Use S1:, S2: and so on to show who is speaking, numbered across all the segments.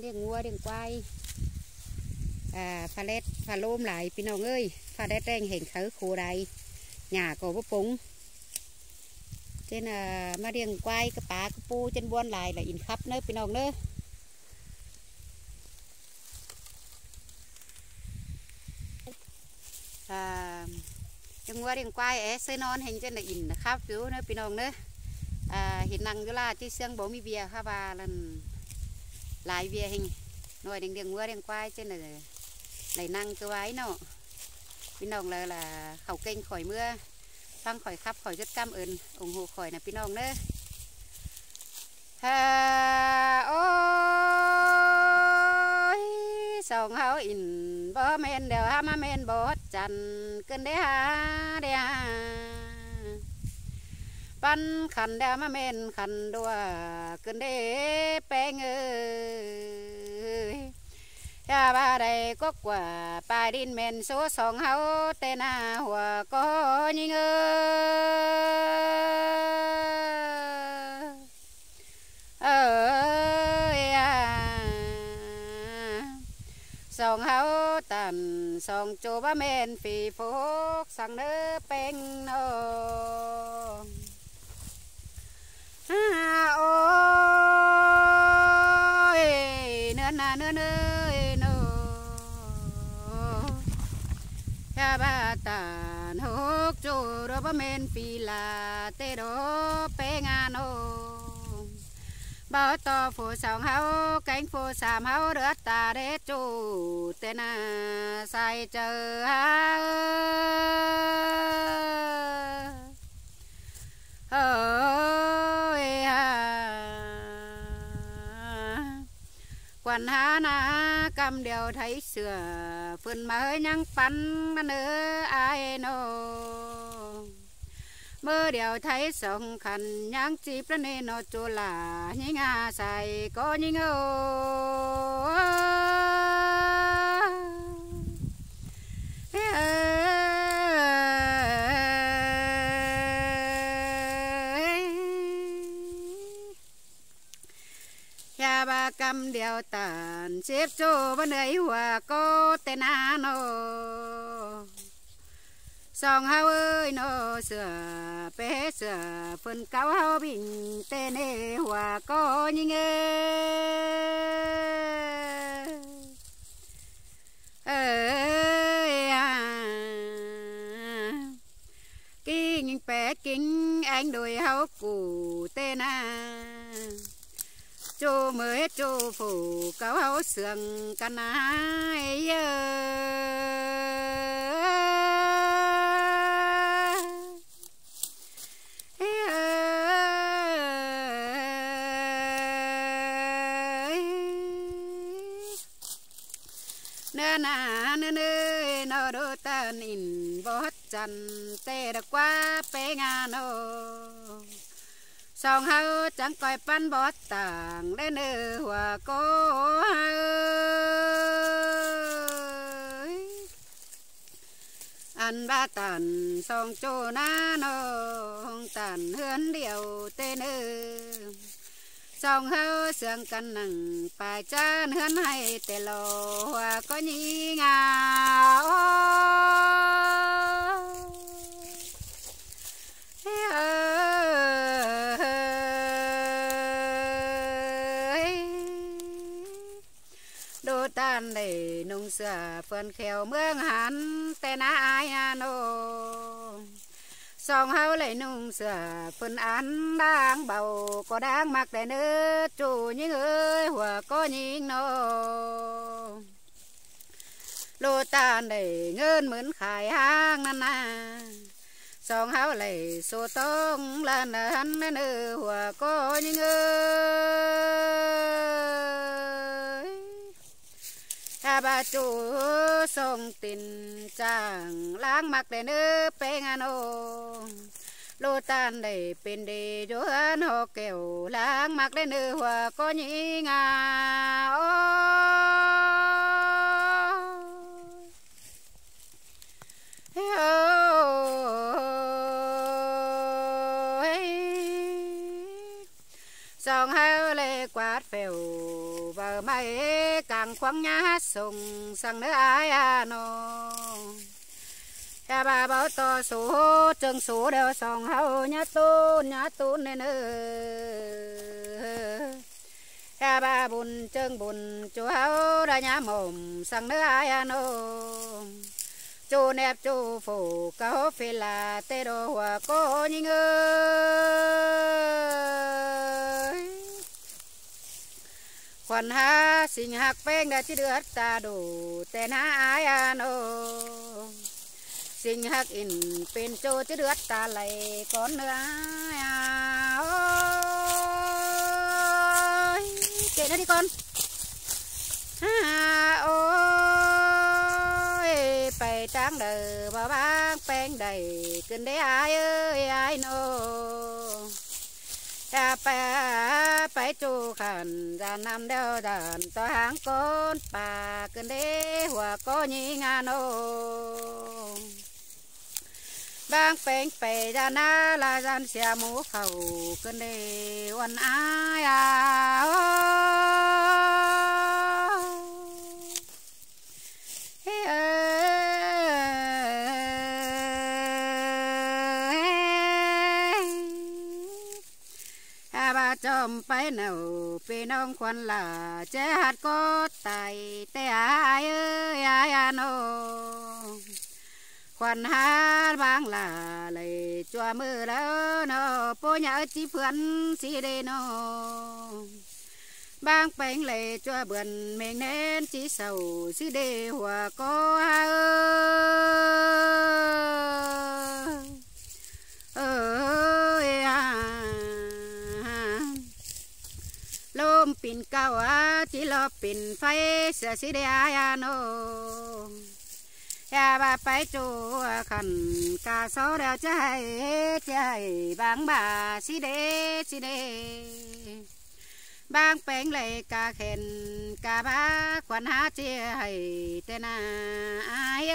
S1: เลี้ยงวัวเลี้ยงควายpha lét pha lôm lại pin nào ơi pha lét đen hình khởi khô đầy nhà cổ búp bụng trên mà điền quay cái cá cái pu trên buôn lại là in khắp nơi pin nào nữa chân qua điền quay é xây non hình trên là in khắp chú nơi pin nào nữa hiện năng là chỉ xương bố mi bìa ha bà lần lại bìa hình rồi điền qua điền quay trên là lấy năng cơ ấy nó pin nòng là khẩu kênh khỏi mưa phăng khỏi khắp khỏi rất cảm ơn ủng hộ khỏi là pin nòng nữa ôi sòng háo in bó men đều ha ma men bó chăn cơn đế ha đế pan khăn đeo ma men khăn đua cơn đế beng ơi cha ba đây có quả bài đinh men số sòng háo tên hòa có những ơi sòng háo tàn sòng chỗ ba men phì phúc sang nước beng nô ôi nữa nà nữa ba tàn hốc chỗ đó ba men phi là tê đó pe ngano bao to phố sòng háo cánh phố sàm háo đứa ta để chủ tên sai chờ ha ơi quan hà na cầm đều thấy sửa phần mới nhang phắn nữa ai nô mơ đều thấy sông khăn nhang chip nên nó chua là những xài có những ba cầm đeo tàn xếp cho bên ấy hòa có tên nó song hao ơi nó sửa bé sửa phần cao hao bình tên ấy hòa có những kinh bé kinh anh đôi hao củ tên chú mới chú phủ cáo háo sườn căn ai nè nà nè nè nó đôi tan in bót chăn tê đã qua bé ngà nô song hao chẳng coi pan bót tàng đến nơi hòa cô ăn ba tàn song chỗ na nó tàn hươn điều tên song hao sương căn nặng bài chan hươn hay tê lò hòa có nhí ngào đô tan để nung sửa phần khèo mương hắn tên ai nô song hao lại nung sửa phần án đang bầu có đang mặc để nước chủ những ơi hòa có những nô đô tan để ngơn mướn khải hang nana song háo lại số tông là hắn nữ hòa có những ơi ba chú sông tình chàng lãng mặc để nữ pe ngano lô tan để bên để chỗ hắn họ kêu lãng mặc để nữ hòa có những song hao lê quát phèo và mày càng khoáng nhá sùng sang nước ai nó cha bà bảo to số chân số đều sòng hậu nhá tôn nên cha bà bùn chân bùn chú hậu đã nhá mồm sang nước ai nó chú nẹp chú phủ cáo phê là tê đồ hòa cô nhinh ơi còn ha sinh hạc phèn đã chỉ được ta đủ tên ai nó sinh hạc in bên chỗ chỉ được ta lại con nữa ôi kệ nó đi con ôi phải trắng đời và bác phèn đầy kinh đấy ai ơi ai nó cha phải chu khẩn ra năm đeo đàn to hàng con bà cơn đế hòa có nhị ngàn ô bang phèn phè ra na là gian xe mũ khẩu cơn đế oan ai chom phải nào pe nong khoan là chế hạt có tài té ai ơi ai nó khoan hát vang là lời cho mưa đó nó po nhớ chỉ phấn chỉ đây nó bang bánh lời cho bươn mình nên chỉ sầu chỉ để hòa có lôm pin cao chỉ lo pin phai sẽ xí đea nó ya bà phải chú khẩn cả số đều chạy bang bà xí đê bang bánh lấy cả khen cả ba quan hát chia hay tên ai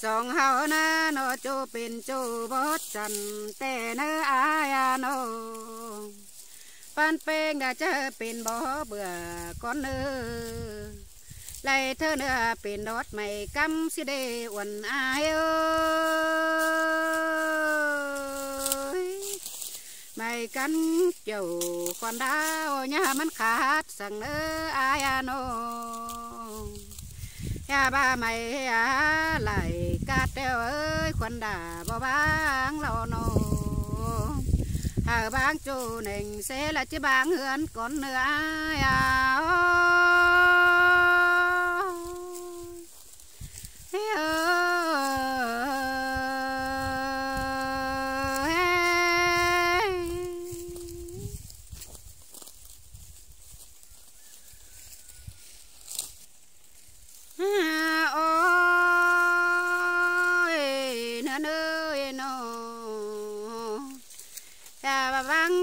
S1: song hao na nó chú pin chú bớt trần tê nơ ai nó pan phèn đã chơi pin bỏ bừa con nơ lại thơ nữa pin đót mày cắm xí đê uẩn ai ơi mày cắn chiều con đau nhà mắt khát sang nơ ai nó ya ba mày lại cát đeo ơi khoan đà bao báng lo nô báng chú nình sẽ là chứ báng hươn con nữa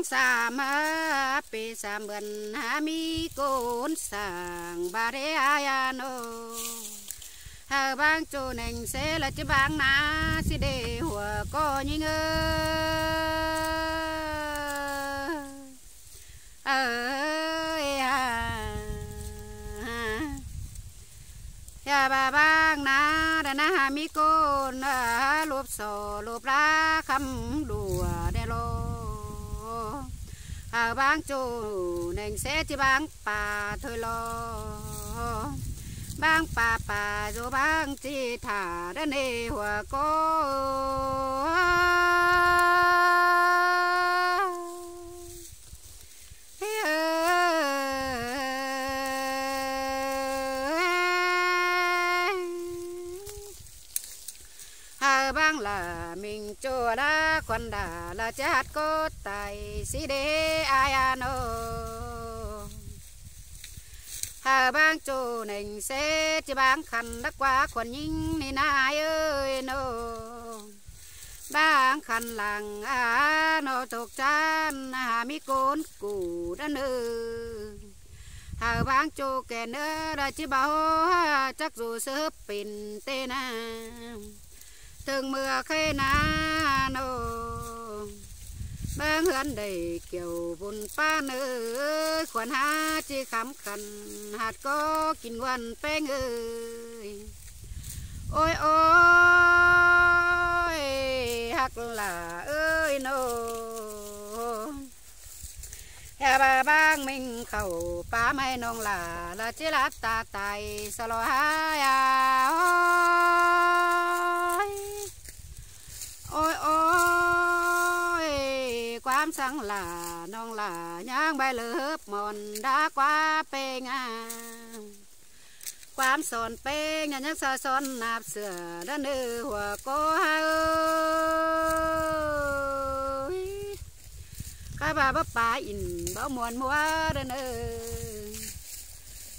S1: sa ma pe sa mượn ha mi côn sang ba đế ai no hà bang chỗ nành sẽ là chứ bang na si để hòa co như ơi ya ba bang na đã na ha mi côn lốp sò lốp lá khăm đùa đê lô bang chú nành sẽ chỉ bang bà thôi lo bang bà rồi bang chỉ thả đến đây hòa cô bang là mình cho đã quan đà là chát có tài sĩ đế ai nó bang chú nành sẽ chỉ bang khăn đắc quá quan nhìn nên ai ơi nó bang khăn làng nó thuộc chan mi côn củ đã nữ hà vang chu kẻ nữa đã chỉ bảo chắc dù sớp pin tê na từng mưa khê na nô bang hân đầy kiểu vun pa nữ khoản ha chỉ khám khăn hạt có kinh quan beng ơi ôi ôi hắc là ơi nô hè bà bang mình khẩu pa mai nong là chỉ là ta tài sao lo ha ya ôi ôi quám sáng là nong là nhang bay lớp mòn đã qua pe nga quám son pe nhà nhắc sa son nạp sửa đã nữ hòa cô ha ơi các bà bắp bà in bao muôn mua đã nữ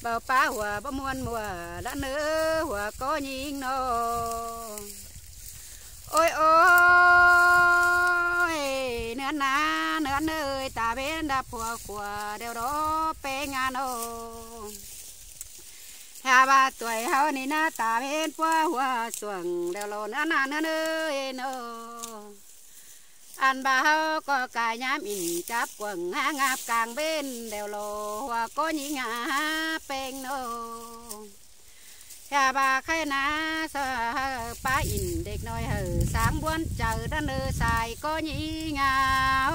S1: bao pa hòa bao muôn mùa đã nữ hòa có nhìn nó ôi ôi nữa na nữa nơi ta bên đạp của đều đó pe nga nô hà ba tuổi hao ni na ta bên hoa xuồng đều lo nữa na nữa nơi nô ăn ba hao có cả nhám in chắp quần hang áp càng bên đều lo hoa có nhĩ ngã pen nô hà bà khai na sa pa in đếch nói hờ sáng buồn chờ đã nơ xài có nhĩ ngà